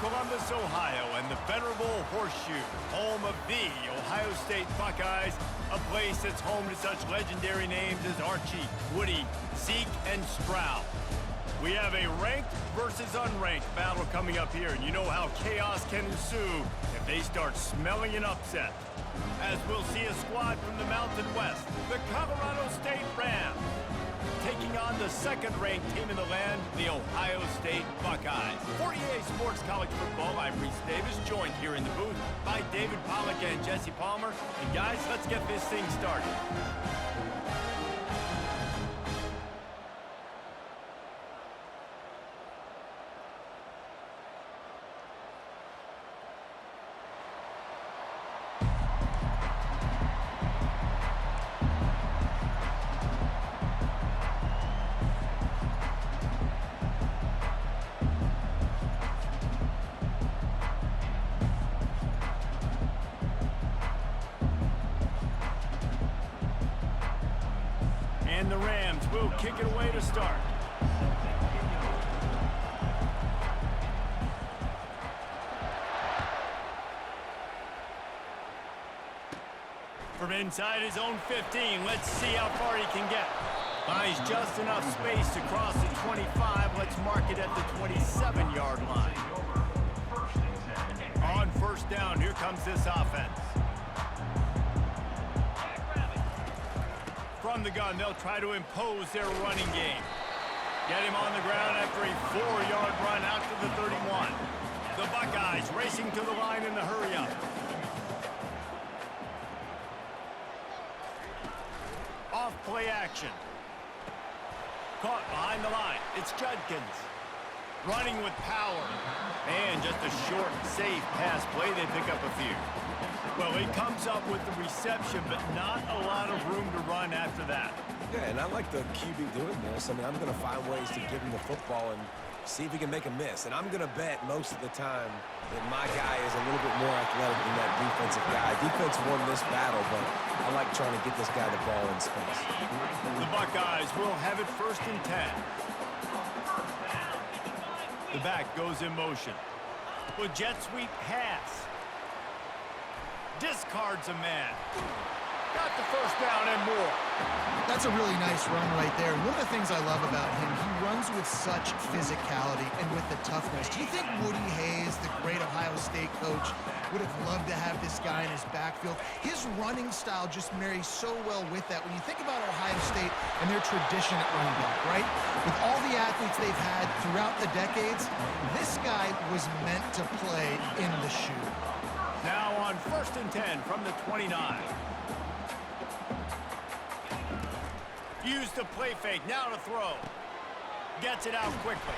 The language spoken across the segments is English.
Columbus, Ohio, and the venerable Horseshoe, home of the Ohio State Buckeyes, a place that's home to such legendary names as Archie, Woody, Zeke, and Stroud. We have a ranked versus unranked battle coming up here, and you know how chaos can ensue if they start smelling an upset. As we'll see a squad from the Mountain West, the Colorado State Rams, taking on the second-ranked team in the land, the Ohio State Buckeyes. For EA Sports College Football, I'm Reese Davis, joined here in the booth by David Pollack and Jesse Palmer. And guys, let's get this thing started. And the Rams will kick it away to start. From inside his own 15, let's see how far he can get. Finds just enough space to cross the 25. Let's mark it at the 27-yard line. On first down, here comes this offense. From the gun, they'll try to impose their running game. Get him on the ground after a 4-yard run out to the 31. The Buckeyes racing to the line in the hurry-up. Off play action. Caught behind the line. It's Judkins. Running with power. And just a short, safe pass play. They pick up a few. Well, he comes up with the reception, but not a lot of room to run after that. Yeah, and I like the QB doing this. I mean, I'm going to find ways to give him the football and see if he can make a miss. And I'm going to bet most of the time that my guy is a little bit more athletic than that defensive guy. Defense won this battle, but I like trying to get this guy the ball in space. The Buckeyes will have it 1st and 10. The back goes in motion. With jet sweep pass. Discards a man. Got the first down and more. That's a really nice run right there. One of the things I love about him, he runs with such physicality and with the toughness. Do you think Woody Hayes, the great Ohio State coach, would have loved to have this guy in his backfield? His running style just marries so well with that. When you think about Ohio State and their tradition at running back, right? With all the athletes they've had throughout the decades, this guy was meant to play in the shoe. Now on 1st and 10 from the 29. Use the play fake, now to throw. Gets it out quickly.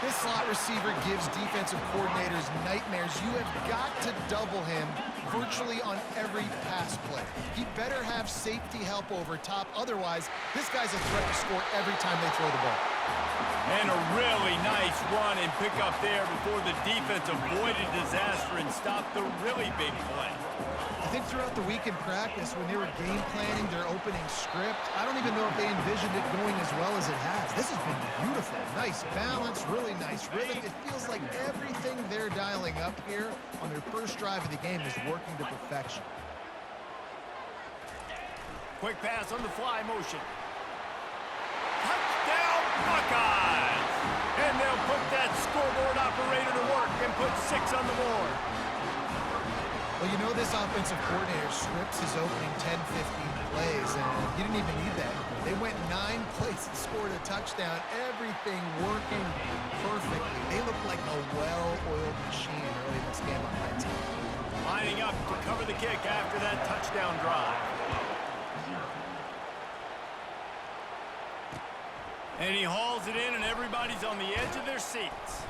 This slot receiver gives defensive coordinators nightmares. You have got to double him virtually on every pass play. He better have safety help over top. Otherwise, this guy's a threat to score every time they throw the ball. And a really nice run and pick up there before the defense avoided disaster and stopped the really big play. I think throughout the week in practice, when they were game planning their opening script, I don't even know if they envisioned it going as well as it has. This has been beautiful. Nice balance, really nice rhythm. It feels like everything they're dialing up here on their first drive of the game is working to perfection. Quick pass on the fly motion. Touchdown, Buckeyes! And they'll put that scoreboard operator to work and put 6 on the board. Well, you know this offensive coordinator scripts his opening 10, 15 plays, and he didn't even need that. They went 9 plays and scored a touchdown. Everything working perfectly. They look like a well-oiled machine early in this game on my team. Lining up to cover the kick after that touchdown drive. And he hauls it in, and everybody's on the edge of their seats.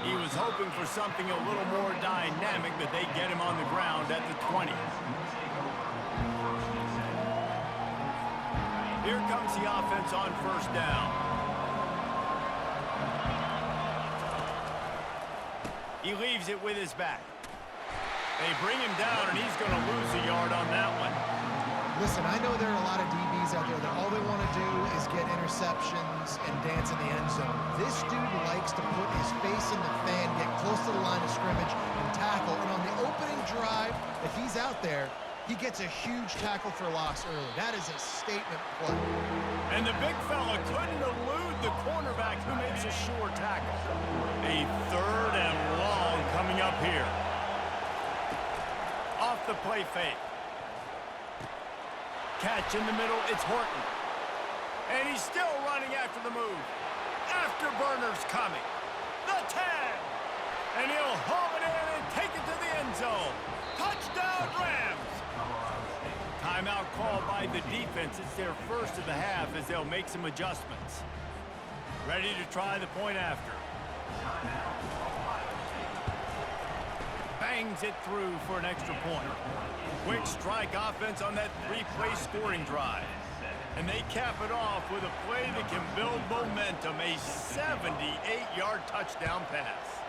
He was hoping for something a little more dynamic, but they get him on the ground at the 20. Here comes the offense on 1st down. He leaves it with his back. They bring him down, and he's going to lose a yard on that one. Listen, I know there are a lot of DBs out there that all they want to do is get interceptions and dance in the end zone. This dude likes to put his face in the fan, get close to the line of scrimmage, and tackle. And on the opening drive, if he's out there, he gets a huge tackle for loss early. That is a statement play. And the big fella couldn't elude the cornerback who makes a sure tackle. A 3rd and long coming up here. Off the play fake. Catch in the middle, it's Horton. And he's still running after the move. Afterburner's coming. The 10. And he'll haul it in and take it to the end zone. Touchdown, Rams. Timeout called by the defense. It's their first of the half as they'll make some adjustments. Ready to try the point after. Bangs it through for an extra point. Quick strike offense on that 3-play scoring drive. And they cap it off with a play that can build momentum, a 78-yard touchdown pass.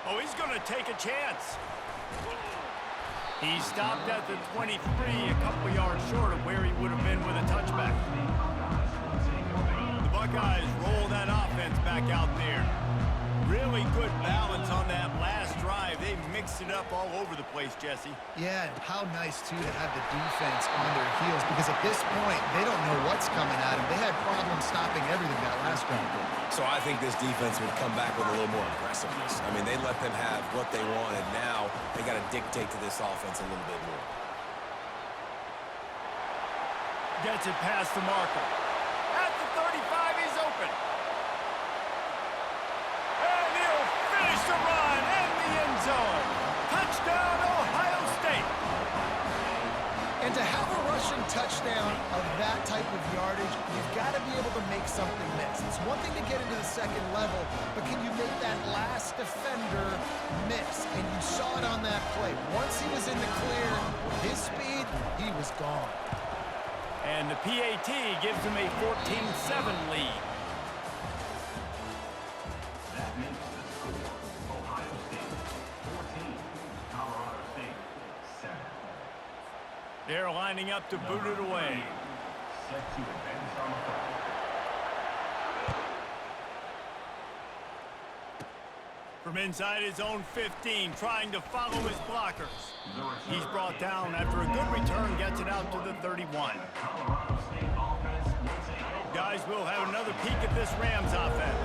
Oh, he's going to take a chance. He stopped at the 23, a couple yards short of where he would have been with a touchback. The Buckeyes roll that offense back out there. Really good balance on that last drive. They mixed it up all over the place, Jesse. Yeah, and how nice, too, to have the defense on their heels, because at this point, they don't know what's coming at them. They had problems stopping everything that last round. So I think this defense would come back with a little more aggressiveness. I mean, they let them have what they wanted. Now they got to dictate to this offense a little bit more. Gets it past the marker. At the 35, he's open. And he'll finish the run in the end zone. Touchdown, Ohio State. And to have a rushing touchdown of that type of yardage, you've got to be able to make something miss. It's one thing to get into the second level, but can you make that last defender miss? And you saw it on that play. Once he was in the clear, with his speed, he was gone. And the PAT gives him a 14-7 lead. They're lining up to boot it away. From inside his own 15, trying to follow his blockers. He's brought down after a good return, gets it out to the 31. Guys, we'll have another peek at this Rams offense.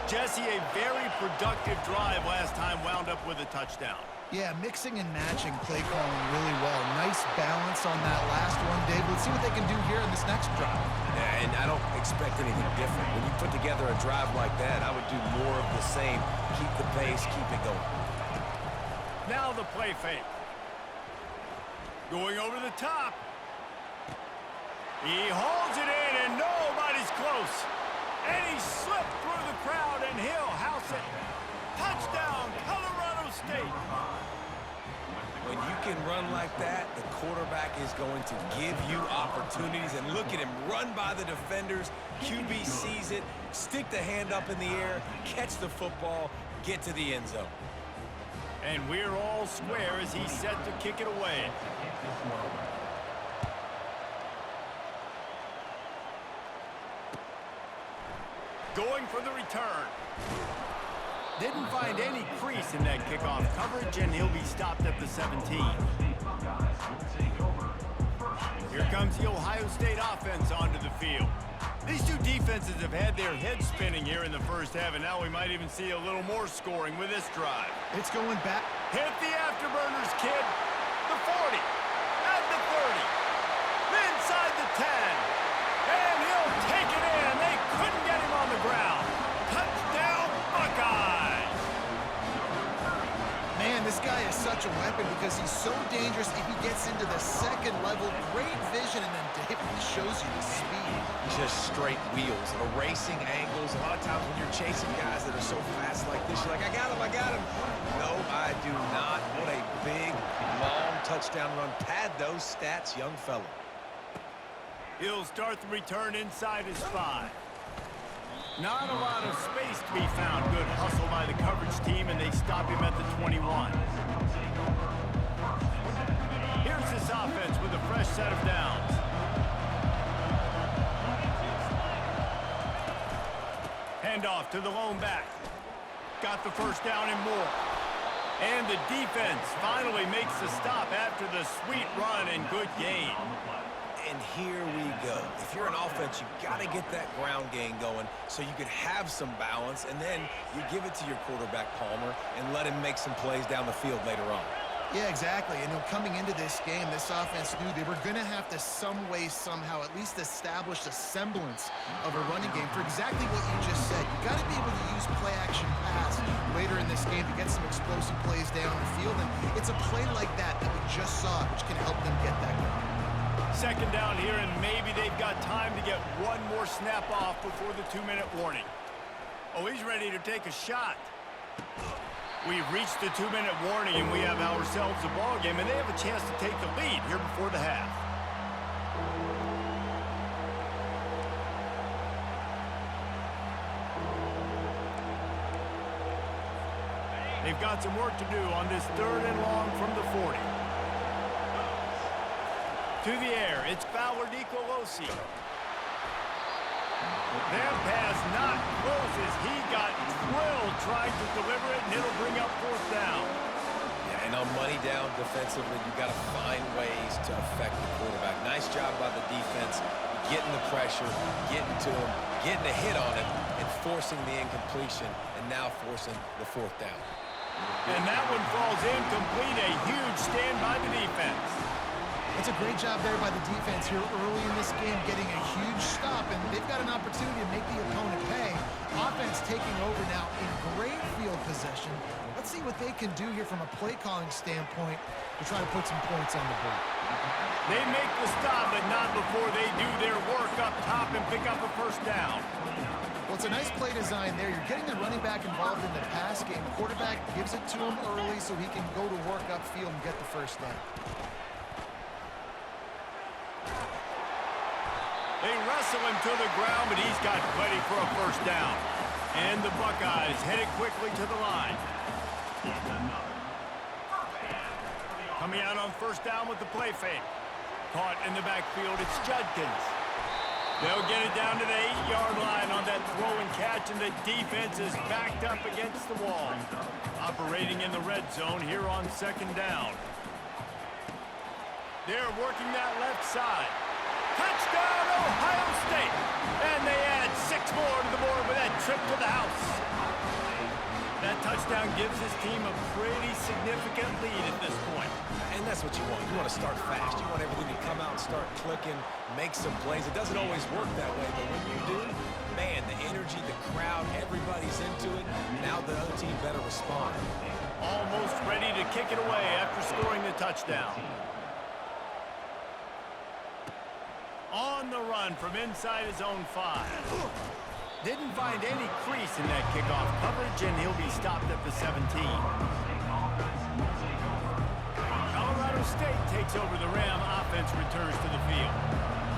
Jesse, a very productive drive last time, wound up with a touchdown. Yeah, mixing and matching play calling really well. Nice balance on that last one, Dave. Let's see what they can do here in this next drive. Yeah, and I don't expect anything different. When you put together a drive like that, I would do more of the same. Keep the pace, keep it going. Now the play fake. Going over the top. He holds it in, and nobody's close. And he slipped through the crowd, and he'll house it. Touchdown, Colorado State. When you can run like that, the quarterback is going to give you opportunities. And look at him run by the defenders. QB sees it, stick the hand up in the air, catch the football, get to the end zone. And we're all square as he's set to kick it away. Going for the return. Didn't find any crease in that kickoff coverage, and he'll be stopped at the 17. Here comes the Ohio State offense onto the field. These two defenses have had their heads spinning here in the first half, and now we might even see a little more scoring with this drive. It's going back. Hit the afterburners, kid. The 40. At the 30. Inside the 10. And he'll take it in. They couldn't get him on the ground. Touchdown, Buckeyes. Man, this guy is such a weapon because he's so dangerous if he gets into the second level. Great vision, and then David shows you the speed. Just straight wheels, erasing angles. A lot of times when you're chasing guys that are so fast like this, you're like, I got him, I got him. No, I do not. What a big, long touchdown run. Pad those stats, young fella. He'll start the return inside his 5. Not a lot of space to be found. Good hustle by the coverage team, and they stop him at the 21. Here's this offense with a fresh set of downs. Handoff to the lone back. Got the first down and more. And the defense finally makes the stop after the sweet run and good gain. And here we go. If you're an offense, you've got to get that ground game going so you can have some balance, and then you give it to your quarterback, Palmer, and let him make some plays down the field later on. Yeah, exactly. And coming into this game, this offense knew they were going to have to some way, somehow, at least establish a semblance of a running game for exactly what you just said. You got to be able to use play-action pass later in this game to get some explosive plays down the field. And it's a play like that that we just saw, which can help them get that going. Second down here, and maybe they've got time to get one more snap off before the 2-minute warning. Oh, he's ready to take a shot. We've reached the 2-minute warning, and we have ourselves a ball game, and they have a chance to take the lead here before the half. They've got some work to do on this 3rd and long from the 40. To the air, it's Fowler Nicolosi. That pass not closes. He got drilled trying to deliver it, and it'll bring up 4th down. Yeah, and on money down defensively, you got to find ways to affect the quarterback. Nice job by the defense, getting the pressure, getting to him, getting a hit on him, and forcing the incompletion, and now forcing the 4th down. And that one falls incomplete. A huge stand by the defense. It's a great job there by the defense here early in this game, getting a huge stop, and they've got an opportunity to make the opponent pay. Offense taking over now in great field possession. Let's see what they can do here from a play-calling standpoint to try to put some points on the board. They make the stop, but not before they do their work up top and pick up a 1st down. Well, it's a nice play design there. You're getting the running back involved in the pass game. Quarterback gives it to him early so he can go to work upfield and get the 1st down. They wrestle him to the ground, but he's got plenty for a 1st down. And the Buckeyes headed quickly to the line. Coming out on 1st down with the play fake. Caught in the backfield, it's Judkins. They'll get it down to the 8-yard line on that throw and catch, and the defense is backed up against the wall. Operating in the red zone here on 2nd down. They're working that left side. Touchdown, Ohio State! And they add 6 more to the board with that trip to the house. That touchdown gives his team a pretty significant lead at this point. And that's what you want. You want to start fast. You want everything to come out and start clicking, make some plays. It doesn't always work that way, but when you do, man, the energy, the crowd, everybody's into it. Now the other team better respond. Almost ready to kick it away after scoring the touchdown. On the run from inside his own 5. Didn't find any crease in that kickoff coverage, and he'll be stopped at the 17. Colorado State takes over the Ram. Offense returns to the field.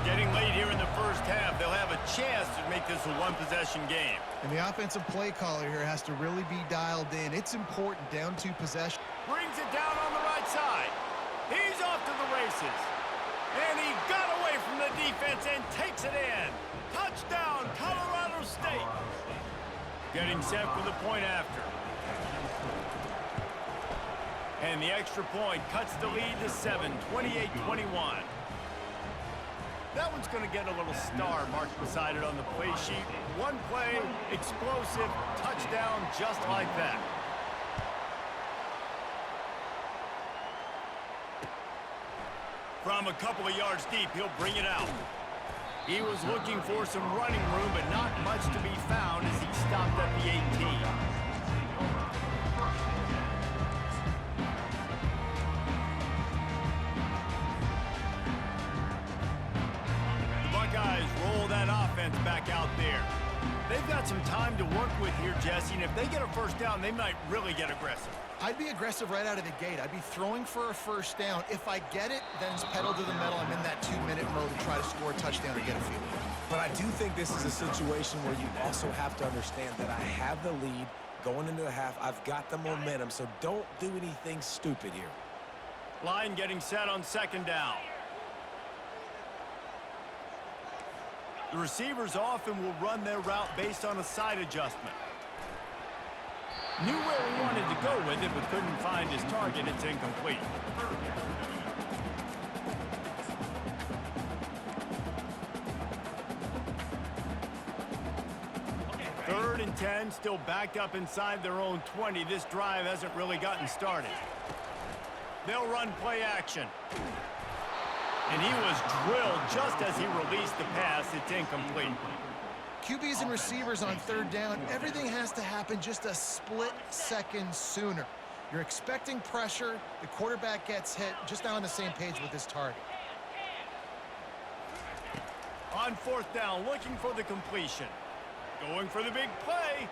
Getting late here in the 1st half, they'll have a chance to make this a 1-possession game. And the offensive play caller here has to really be dialed in. It's important down to possession. Brings it down on the right side. He's off to the races. And he got away from the defense and takes it in. Touchdown, Colorado State. Getting set for the point after. And the extra point cuts the lead to 7, 28-21. That one's going to get a little star marked beside it on the play sheet. One play, explosive, touchdown just like that. From a couple of yards deep, he'll bring it out. He was looking for some running room, but not much to be found as he stopped at the 18. The Buckeyes roll that offense back out there. They've got got some time to work with here, Jesse, and if they get a first down, they might really get aggressive. I'd be aggressive right out of the gate. I'd be throwing for a first down. If I get it, then it's pedal to the metal. I'm in that 2-minute mode to try to score a touchdown or get a field goal. But I do think this is a situation where you also have to understand that I have the lead going into the half. I've got the momentum, so don't do anything stupid here. Line getting set on second down. The receivers often will run their route based on a side adjustment. Knew where he wanted to go with it, but couldn't find his target. It's incomplete. Third and 10, still backed up inside their own 20. This drive hasn't really gotten started. They'll run play action. And he was drilled just as he released the pass. It's incomplete. QBs and receivers on third down, everything has to happen just a split second sooner. You're expecting pressure, the quarterback gets hit, just not on the same page with his target. On fourth down, looking for the completion. Going for the big play.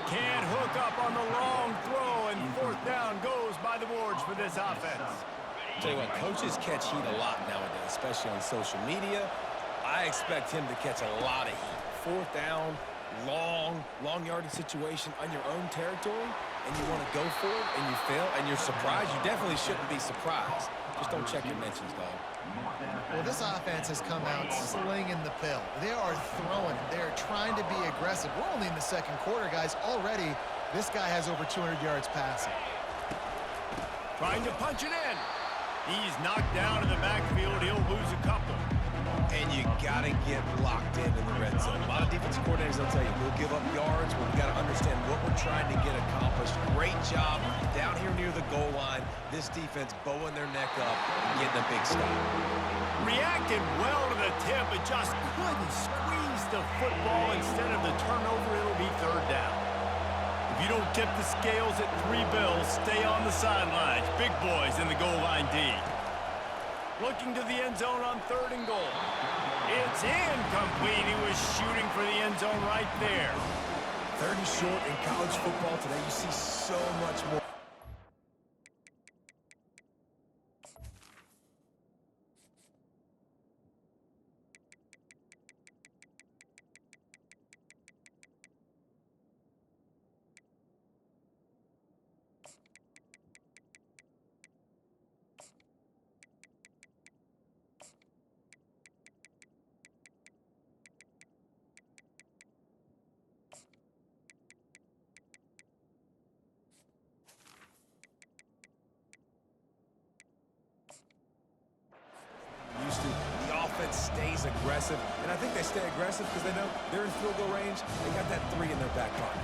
Can't hook up on the long throw, and fourth down goes by the boards for this offense. Tell you what, coaches catch heat a lot nowadays, especially on social media. I expect him to catch a lot of heat. Fourth down, long yardage situation on your own territory, and you want to go for it, and you fail, and you're surprised. You definitely shouldn't be surprised. Just don't check your mentions, dog. Well, this offense has come out slinging the pill. They are throwing it. They're trying to be aggressive. We're only in the second quarter, guys. Already, this guy has over 200 yards passing. Trying to punch it in. He's knocked down in the backfield. He'll lose a couple. And you got to get locked in the red zone. A lot of defensive coordinators will tell you, we'll give up yards, but we've got to understand what we're trying to get accomplished. Great job down here near the goal line. This defense bowing their neck up and getting a big stop. Reacted well to the tip, but just couldn't squeeze the football. Instead of the turnover, it'll be third down. If you don't tip the scales at 3 bills, stay on the sidelines. Big boys in the goal line D. Looking to the end zone on third and goal. It's incomplete. He was shooting for the end zone right there. Third and short in college football today. You see so much more. Stays aggressive, and I think they stay aggressive because they know they're in field goal range. They got that 3 in their back pocket.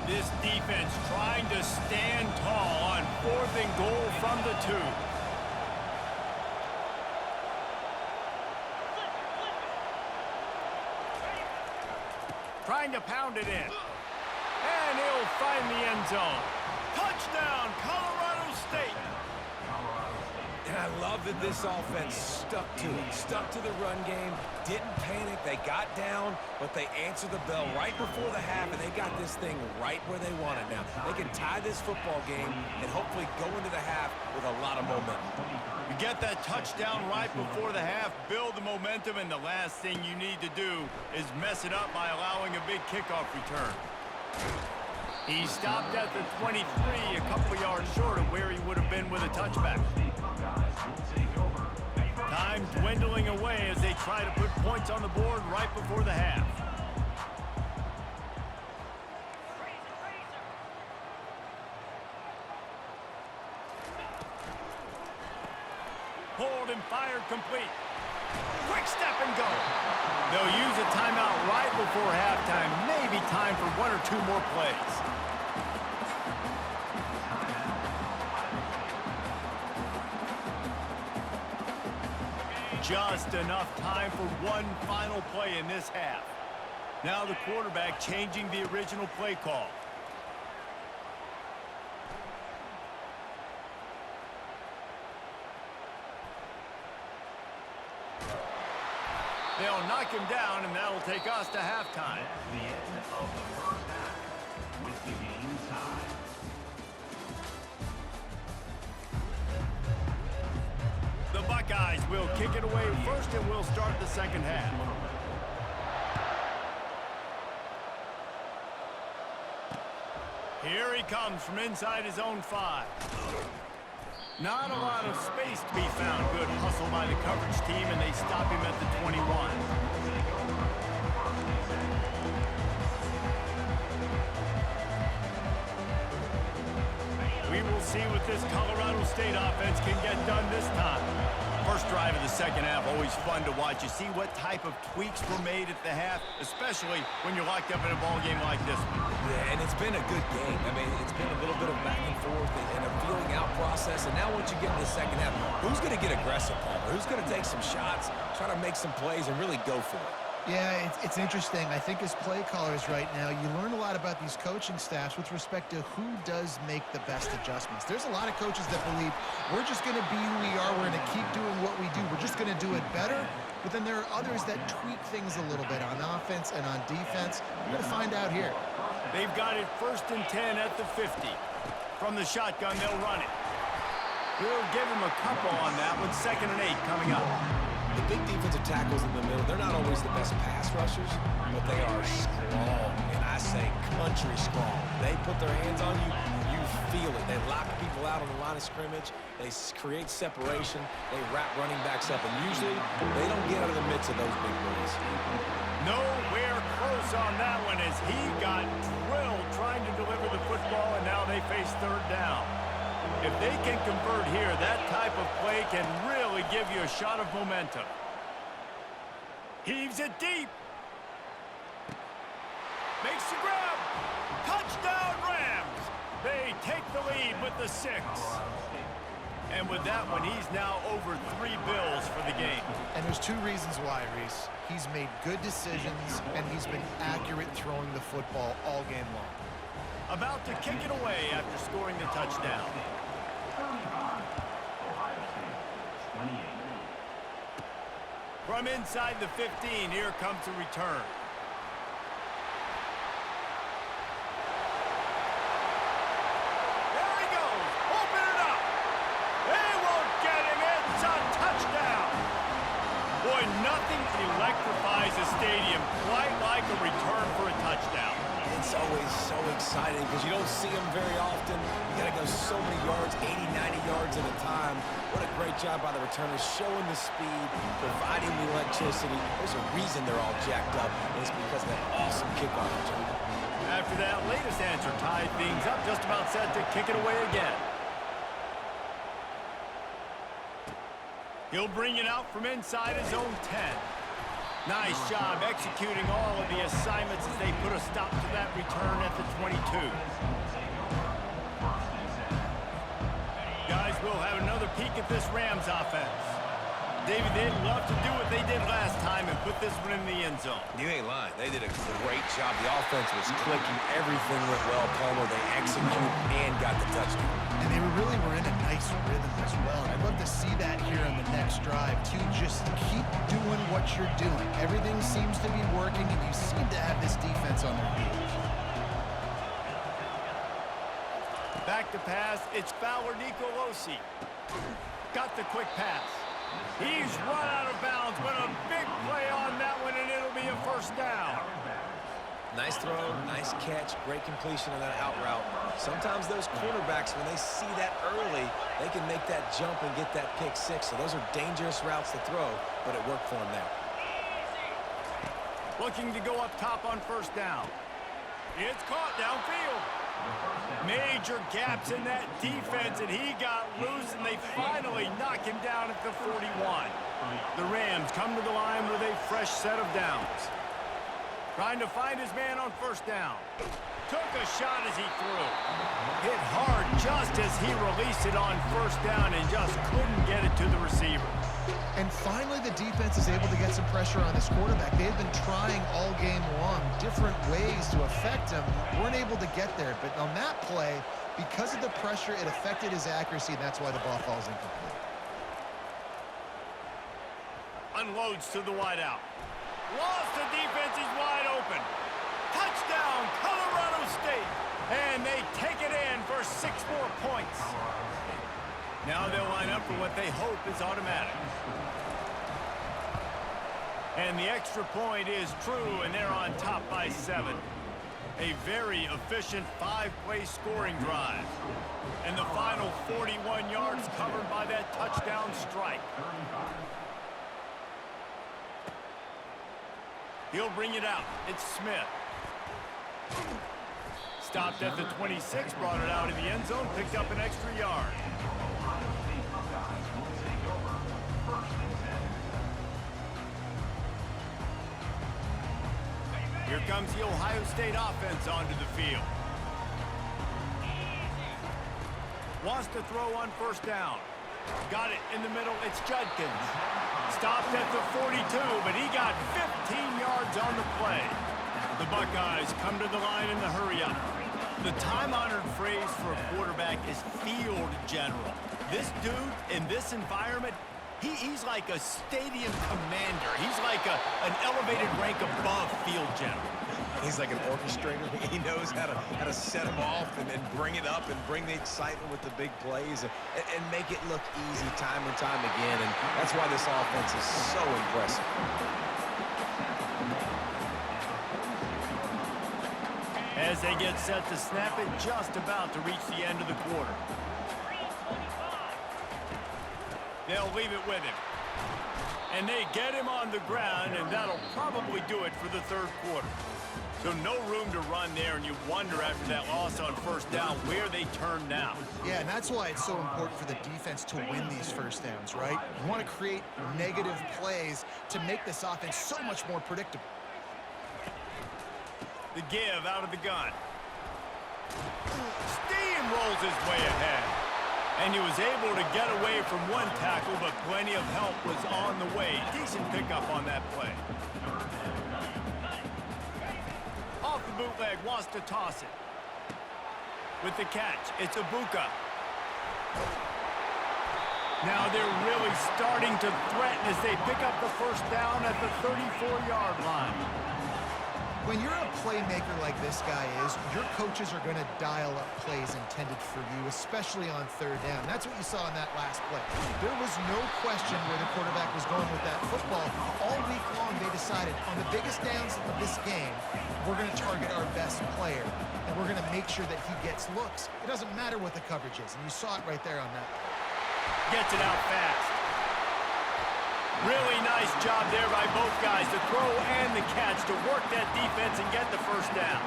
This defense trying to stand tall on fourth and goal from the 2. Trying to pound it in. And he'll find the end zone. Touchdown, Colorado State. And I love that this offense stuck to it, stuck to the run game, didn't panic. They got down, but they answered the bell right before the half, and they got this thing right where they want it now. They can tie this football game and hopefully go into the half with a lot of momentum. You get that touchdown right before the half, build the momentum, and the last thing you need to do is mess it up by allowing a big kickoff return. He stopped at the 23, a couple yards short of where he would have been with a touchback. Time dwindling away as they try to put points on the board right before the half. Hold and fire complete. Quick step and go. They'll use a timeout right before halftime. Maybe time for 1 or 2 more plays. Just enough time for one final play in this half. Now the quarterback changing the original play call. They'll knock him down, and that'll take us to halftime. The end of the first half with the game tied. The Buckeyes will kick it away first, and we'll start the second half. Here he comes from inside his own 5. Not a lot of space to be found. Good hustle by the coverage team, and they stop him at the 21. We will see what this Colorado State offense can get done this time. First drive of the second half, always fun to watch. You see what type of tweaks were made at the half, especially when you're locked up in a ball game like this one. Yeah, and it's been a good game. I mean, it's been a little bit of back and forth and a feeling out process. And now once you get in the second half, who's going to get aggressive, Palmer? Who's going to take some shots, try to make some plays, and really go for it? Yeah, it's interesting. I think as play callers right now, you learn a lot about these coaching staffs with respect to who does make the best adjustments. There's a lot of coaches that believe we're just going to be who we are. We're going to keep doing what we do. We're just going to do it better. But then there are others that tweak things a little bit on offense and on defense. We're going to find out here. They've got it 1st and 10 at the 50. From the shotgun, they'll run it. We'll give him a couple on that with 2nd and 8 coming up. The big defensive tackles in the middle, they're not always the best pass rushers, but they are strong, and I say country strong. They put their hands on you, you feel it. They lock people out on the line of scrimmage. They create separation. They wrap running backs up, and usually they don't get out of the midst of those big boys. Nowhere close on that one as he got drilled trying to deliver the football, and now they face 3rd down. If they can convert here, that type of play can really give you a shot of momentum. Heaves it deep. Makes the grab. Touchdown Rams. They take the lead with the 6. And with that one, he's now over 3 bills for the game. And there's 2 reasons why, Reese. He's made good decisions, and he's been accurate throwing the football all game long. About to kick it away after scoring the touchdown. From inside the 15, here comes the return. There he goes. Open it up. They won't get him. It's a touchdown. Boy, nothing electrifies a stadium quite like a return for a touchdown. It's always so exciting because you don't see them very often. You got to go so many yards, 80, 90 yards at a time. What a great job by the returners, showing the speed, providing the electricity. There's a reason they're all jacked up, and it's because of that awesome kickoff return. After that latest answer tied things up, just about set to kick it away again. He'll bring it out from inside his own 10. Nice job executing all of the assignments as they put a stop to that return at the 22. Guys, we'll have another peek at this Rams offense. David, they'd love to do what they did last time and put this one in the end zone. You ain't lying. They did a great job. The offense was clicking. Everything went well, Palmer. They executed and got the touchdown. And they really were in a nice rhythm as well. And I'd love to see that here on the next drive, too. Just keep doing what you're doing. Everything seems to be working, and you seem to have this defense on their heels. Back to pass. It's Fowler Nicolosi. Got the quick pass. He's run out of bounds, but a big play on that one, and it'll be a 1st down. Nice throw, nice catch, great completion on that out route. Sometimes those quarterbacks, when they see that early, they can make that jump and get that pick 6. So those are dangerous routes to throw, but it worked for him there. Looking to go up top on 1st down. It's caught downfield. Major gaps in that defense, and he got loose, and they finally knock him down at the 41. The Rams come to the line with a fresh set of downs. Trying to find his man on 1st down. Took a shot as he threw. Hit hard just as he released it on 1st down and just couldn't get it to the receiver. And finally, the defense is able to get some pressure on this quarterback. They have been trying all game long different ways to affect him. Weren't able to get there. But on that play, because of the pressure, it affected his accuracy, and that's why the ball falls incomplete. Unloads to the wideout. Lost, the defense is wide open. Touchdown, Colorado State. And they take it in for 6 more points. Now they'll line up for what they hope is automatic. And the extra point is true, and they're on top by 7. A very efficient 5-play scoring drive. And the final 41 yards covered by that touchdown strike. He'll bring it out. It's Smith. Stopped at the 26, brought it out in the end zone, picked up an extra yard. Here comes the Ohio State offense onto the field. Wants to throw on first down. Got it in the middle. It's Judkins. Stopped at the 42, but he got 15 yards on the play. The Buckeyes come to the line in the hurry-up. The time-honored phrase for a quarterback is field general. This dude, in this environment, he's like a stadium commander. He's like an elevated rank above field general. He's like an orchestrator. He knows how to set them off and bring it up and bring the excitement with the big plays and make it look easy time and time again. And that's why this offense is so impressive. As they get set to snap it, just about to reach the end of the quarter. They'll leave it with him. And they get him on the ground, and that'll probably do it for the third quarter. So no room to run there, and you wonder after that loss on first down where they turn now. Yeah, and that's why it's so important for the defense to win these first downs, right? You want to create negative plays to make this offense so much more predictable. The give out of the gun. Steamrolls his way ahead. And he was able to get away from one tackle, but plenty of help was on the way. Decent pickup on that play. Off the bootleg, wants to toss it. With the catch, it's Ibuka. Now they're really starting to threaten as they pick up the first down at the 34-yard line. When you're a playmaker like this guy is, your coaches are going to dial up plays intended for you, especially on third down. That's what you saw in that last play. There was no question where the quarterback was going with that football. All week long, they decided on the biggest downs of this game, we're going to target our best player, and we're going to make sure that he gets looks. It doesn't matter what the coverage is, and you saw it right there on that. Gets it out fast. Really nice job there by both guys, the throw and the catch, to work that defense and get the first down.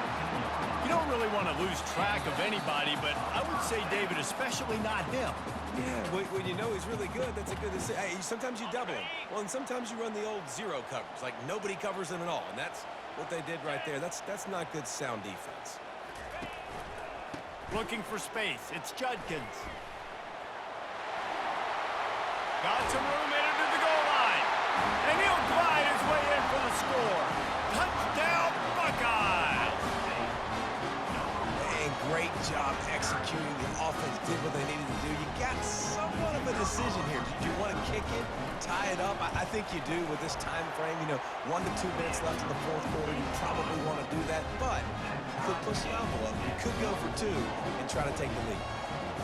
You don't really want to lose track of anybody, but I would say, David, especially not him. Yeah, when you know he's really good, that's a good decision. Hey, sometimes you double him. Well, and sometimes you run the old zero coverage, like nobody covers him at all, and that's what they did right there. That's not good sound defense. Looking for space. It's Judkins. Got some room in under the goal line. And he'll glide his way in for the score. Touchdown, Buckeyes! And great job executing. The offense did what they needed to do. You got somewhat of a decision here. Do you want to kick it, tie it up? I think you do with this time frame. 1 to 2 minutes left in the fourth quarter. You probably want to do that, but you could push the envelope. You could go for 2 and try to take the lead.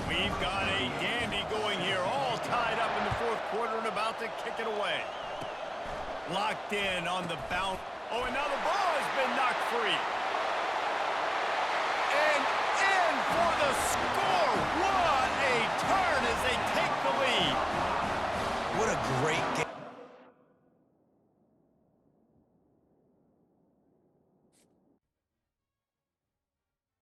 We've got a dandy going here, all tied up in the fourth quarter and about to kick it away. Locked in on the bounce. Oh, and now the ball has been knocked free. And in for the score!